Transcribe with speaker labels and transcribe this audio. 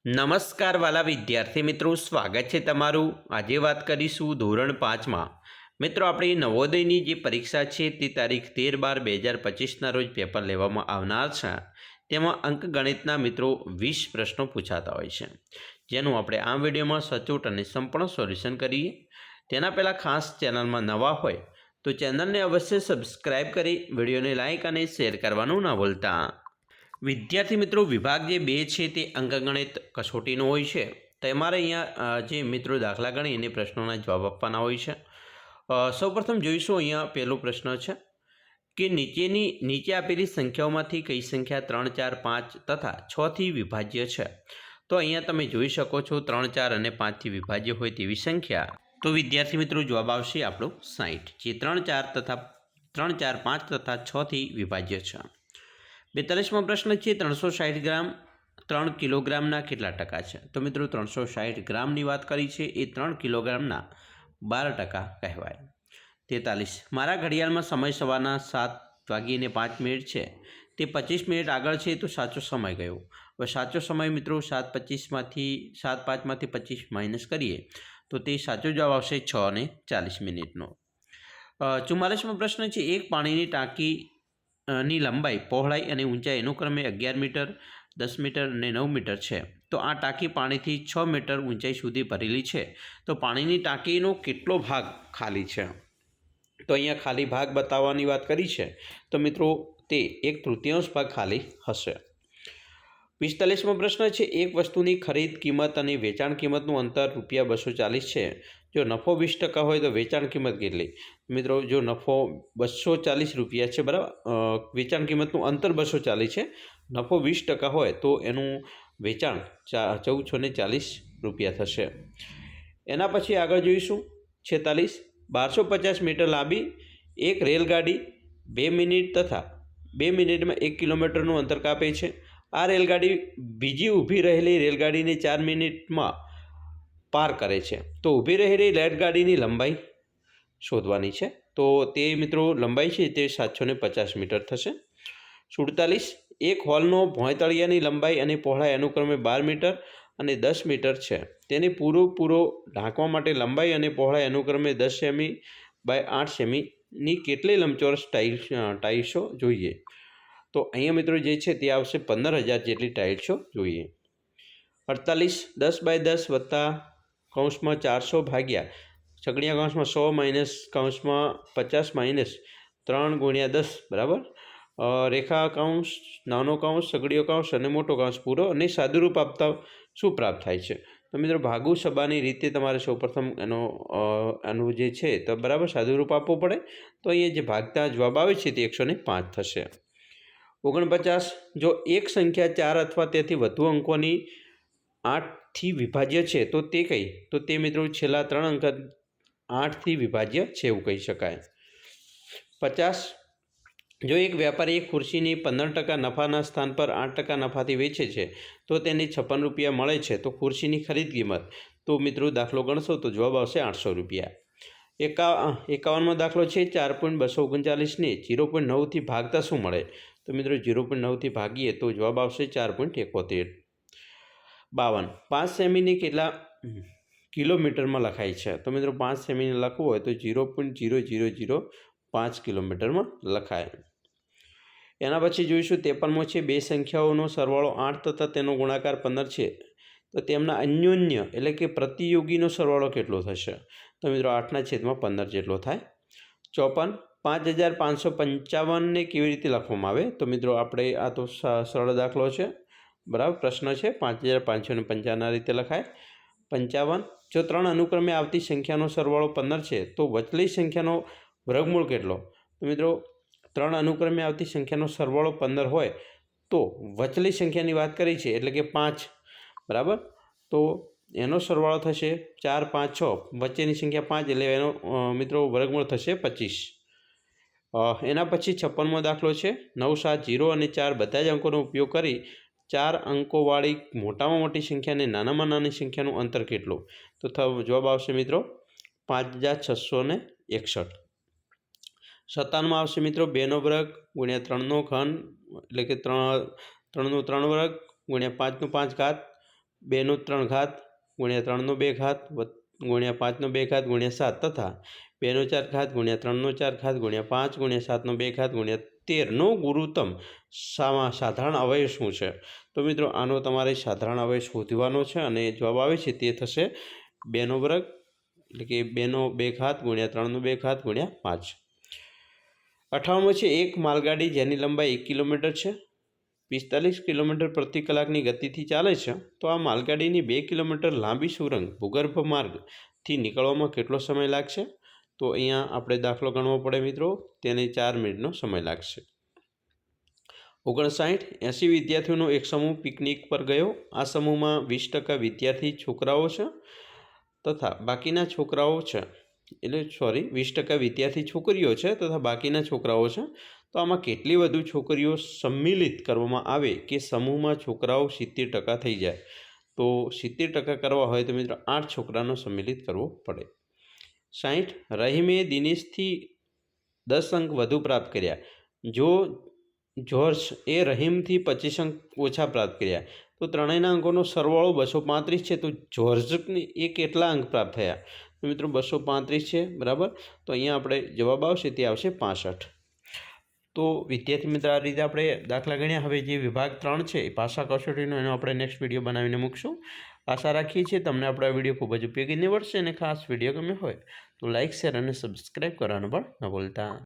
Speaker 1: નમસ્કાર વાલા વિદ્યાર્થી મિત્રો, સ્વાગત છે તમારું। આજે વાત કરીશું ધોરણ 5માં મિત્રો આપણી નવોદયની જે પરીક્ષા છે તે તારીખ 13/12/2025ના રોજ પેપર લેવામાં આવનાર છે। તેમાં અંકગણિતના મિત્રો 20 પ્રશ્નો પૂછાતા હોય છે, જેનું આપણે આ વિડીયોમાં સચોટ અને સંપૂર્ણ સોલ્યુશન કરીએ। તેના પહેલાં ખાસ ચેનલમાં નવા હોય તો ચેનલને અવશ્ય સબસ્ક્રાઈબ કરી વિડીયોને લાઇક અને શેર કરવાનું ના ભૂલતા। વિદ્યાર્થી મિત્રો, વિભાગ જે 2 છે તે અંકગણિત કસોટીનો હોય છે। તમારે અહીંયા જે મિત્રો દાખલા ગણી અને પ્રશ્નોના જવાબ આપવાના હોય છે। સૌપ્રથમ જોઈશું, અહીંયા પહેલો પ્રશ્ન છે કે નીચે આપેલી સંખ્યાઓમાંથી કઈ સંખ્યા 3, 4, 5 તથા 6 થી વિભાજ્ય છે? તો અહીંયા તમે જોઈ શકો છો 3, 4 અને 5 થી વિભાજ્ય હોય તેવી સંખ્યા। તો વિદ્યાર્થી મિત્રો જવાબ આવશે આપણો 60, જે 3, 4, 5 તથા 6 થી વિભાજ્ય છે। 42મો પ્રશ્ન છે, 360 ગ્રામ 3 કિલોગ્રામના કેટલા ટકા છે? તો મિત્રો 360 ગ્રામની વાત કરી છે, એ 3 કિલોગ્રામના 12% કહેવાય। 43, મારા ઘડિયાળમાં સમય સવારના 7:05 છે, તે 25 મિનિટ આગળ છે, તો સાચો સમય કયો? હવે સાચો સમય મિત્રો 7:05માંથી 25 માઇનસ કરીએ તો તે સાચો જવાબ આવશે 6:40 નો। 44મો પ્રશ્ન છે, એક પાણીની ટાંકી ની લંબાઈ, પહોળાઈ અને ઊંચાઈ અનુક્રમે 11 મીટર, 10 મીટર અને 9 મીટર છે, તો આ ટાંકી પાણીથી 6 મીટર ઊંચાઈ સુધી ભરેલી છે, તો પાણીની ટાંકીનો કેટલો ભાગ ખાલી છે? તો અહીંયા ખાલી ભાગ બતાવવાની વાત કરી છે, તો મિત્રો તે 1/3 ભાગ ખાલી હશે। 45મો પ્રશ્ન છે, એક વસ્તુની ખરીદ કિંમત અને વેચાણ કિંમતનું અંતર ₹240 છે, જો નફો 20% હોય તો વેચાણ કિંમત કેટલી? મિત્રો જો નફો ₹240 છે, બરાબર, વેચાણ કિંમતનું અંતર 240 છે, નફો 20% હોય તો એનું વેચાણ ₹1440 થશે। એના પછી આગળ જોઈશું 46, 1250 મીટર લાંબી એક રેલગાડી 2 મિનિટ તથા 2 મિનિટમાં 1 કિલોમીટરનું અંતર કાપે છે। આ રેલગાડી બીજી ઊભી રહેલી રેલગાડીને 4 મિનિટમાં પાર કરે છે, તો ઊભી રહેલી રેલગાડીની લંબાઈ શોધવાની છે, તો તે મિત્રો લંબાઈ છે તે 750 મીટર થશે। 47, એક હોલનો ભોંયતળિયાની લંબાઈ અને પહોળાઈ અનુક્રમે 12 મીટર અને 10 મીટર છે, તેને પૂરો ઢાંકવા માટે લંબાઈ અને પહોળાઈ અનુક્રમે 10 સેમી બાય 8 સેમીની કેટલી લંબચોરસ ટાઇલ્સો જોઈએ? તો અહીંયા મિત્રો જે છે તે આવશે 15,000 જેટલી ટાઇલ્સો જોઈએ। 48, 10 બાય 10 વત્તા કૌંસમાં 400 ભાગ્યા સગડિયા કૌંસમાં 100 માઇનસ કૌંસમાં 50 માઇનસ 3 × 10 બરાબર, રેખા કૌંસ, નાનો કૌંસ, સગડિયો કૌંસ અને મોટો કૌંસ પૂરો અને સાદુરૂપ આપતા શું પ્રાપ્ત થાય છે? તો મિત્રો ભાગુ સબાની રીતે તમારે સૌપ્રથમ એનું જે છે તો બરાબર સાદુરૂપ આપવું પડે, તો અહીંયા જે ભાગતા જવાબ આવે છે તે 105 થશે। 49, જો એક સંખ્યા 4 અથવા તેથી વધુ અંકોની 8 થી વિભાજ્ય છે તો તે કઈ? તો તે મિત્રો છેલ્લા 3 અંક 8 થી વિભાજ્ય છે એવું કહી શકાય। 50, જો એક વ્યાપારી એક ખુરશીની 15% નફાના સ્થાન પર 8% નફાથી વેચે છે તો તેને ₹56 મળે છે, તો ખુરશીની ખરીદ કિંમત, તો મિત્રો દાખલો ગણશો તો જવાબ આવશે ₹800। 51મો દાખલો છે, 4.239ને 0.9 થી ભાગતા શું મળે? તો મિત્રો 0.9 થી ભાગીએ તો જવાબ આવશે 4.71। 52, 5 સેમીને કેટલા કિલોમીટરમાં લખાય છે? તો મિત્રો 5 સેમીને લખવું હોય તો 0.0005 કિલોમીટરમાં લખાય। એના પછી જોઈશું 53મો છે, બે સંખ્યાઓનો સરવાળો 8 તથા તેનો ગુણાકાર 15 છે, તો તેમના અન્યોન્ય એટલે કે પ્રતિયોગીનો સરવાળો કેટલો થશે? તો મિત્રો 8/15 જેટલો થાય। 54, 5555ને કેવી રીતે લખવામાં આવે? તો મિત્રો આપણે આ તો સરળ દાખલો છે, બરાબર, પ્રશ્ન છે, 5555 આ રીતે લખાય। 55, જો 3 અનુક્રમે આવતી સંખ્યાનો સરવાળો 15 છે તો વચલી સંખ્યાનો વર્ગમૂળ કેટલો? તો મિત્રો 3 અનુક્રમે આવતી સંખ્યાનો સરવાળો 15 હોય તો વચલી સંખ્યાની વાત કરી છે એટલે કે 5, બરાબર, તો એનો સરવાળો થશે 4, 5, 6, વચ્ચેની સંખ્યા 5 એટલે એનો મિત્રો વર્ગમૂળ થશે 25। એના પછી 56મો દાખલો છે, 9, 7, 0 અને 4 બધા જ અંકોનો ઉપયોગ કરી 4 અંકોવાળી મોટામાં મોટી સંખ્યાને નાનામાં નાની સંખ્યાનું અંતર કેટલું? તો જવાબ આવશે મિત્રો 5661। 57માં આવશે મિત્રો 2નો વર્ગ ગુણ્યા 3નો ઘન એટલે કે 3નો 3 વર્ગ ગુણ્યા 5નું 5 ઘાત 2નો 3 ઘાત ગુણ્યા 3નો 2 ઘાત ગુણ્યા 5નો 2 ઘાત ગુણ્યા 7 તથા 2નો 4 ઘાત ગુણ્યા 3નો 4 ઘાત ગુણ્યા 5 ગુણ્યા 7નો 2 ઘાત ગુણ્યા 13નો ગુરુત્તમ સાધારણ અવયવ શું છે? તો મિત્રો આનો તમારે સાધારણ અવયવ શોધવાનો છે અને જવાબ આવે છે તે થશે 2નો વર્ગ એટલે કે 2નો 2 ઘાત ગુણ્યા 3નો 2 ઘાત ગુણ્યા 5. 58 છે એક માલગાડી જેની લંબાઈ 1 કિલોમીટર છે 45 કિલોમીટર પ્રતિ કલાકની ગતિથી ચાલે છે તો આ માલગાડીની 2 કિલોમીટર લાંબી સુરંગ ભૂગર્ભ માર્ગથી નીકળવામાં કેટલો સમય લાગશે? તો અહીંયા આપણે દાખલો ગણવો પડે મિત્રો, તેને 4 મિનિટનો સમય લાગશે. 59 વિદ્યાર્થીઓનો એક સમૂહ પિકનિક પર ગયો. આ સમૂહમાં 20% વિદ્યાર્થી છોકરાઓ છે તથા બાકીના છોકરાઓ છે 20% વિદ્યાર્થી છોકરીઓ છે તથા બાકીના છોકરાઓ છે. તો આમાં કેટલી વધુ છોકરીઓ સંમિલિત કરવામાં આવે કે સમૂહમાં છોકરાઓ 70% થઈ જાય? તો 70% કરવા હોય તો મિત્રો 8 છોકરાનો સંમિલિત કરવો પડે. 60 રહીમે દિનેશથી 10 અંક વધુ પ્રાપ્ત કર્યા. જો જોર્જ એ રહીમથી 25 અંક ઓછા પ્રાપ્ત કર્યા તો ત્રણેયના અંકોનો સરવાળો 235 છે. તો જોર્જને એ કેટલા અંક પ્રાપ્ત થયા? તો મિત્રો 235 છે, બરાબર. તો અહીંયા આપણે જવાબ આવશે તે આવશે 65. તો વિદ્યાર્થી મિત્ર આ રીતે આપણે દાખલા ગણ્યા. હવે જે વિભાગ 3 છે એ ભાષા કસોટીનો એનો આપણે નેક્સ્ટ વિડીયો બનાવીને મૂકશું. આશા રાખીએ છીએ તમને આપણો આ વિડીયો ખૂબ જ ઉપયોગી નીવડશે અને ખાસ વિડીયો ગમ્યો હોય તો લાઇક, શેર અને સબસ્ક્રાઈબ કરવાનું પણ ન ભૂલતા.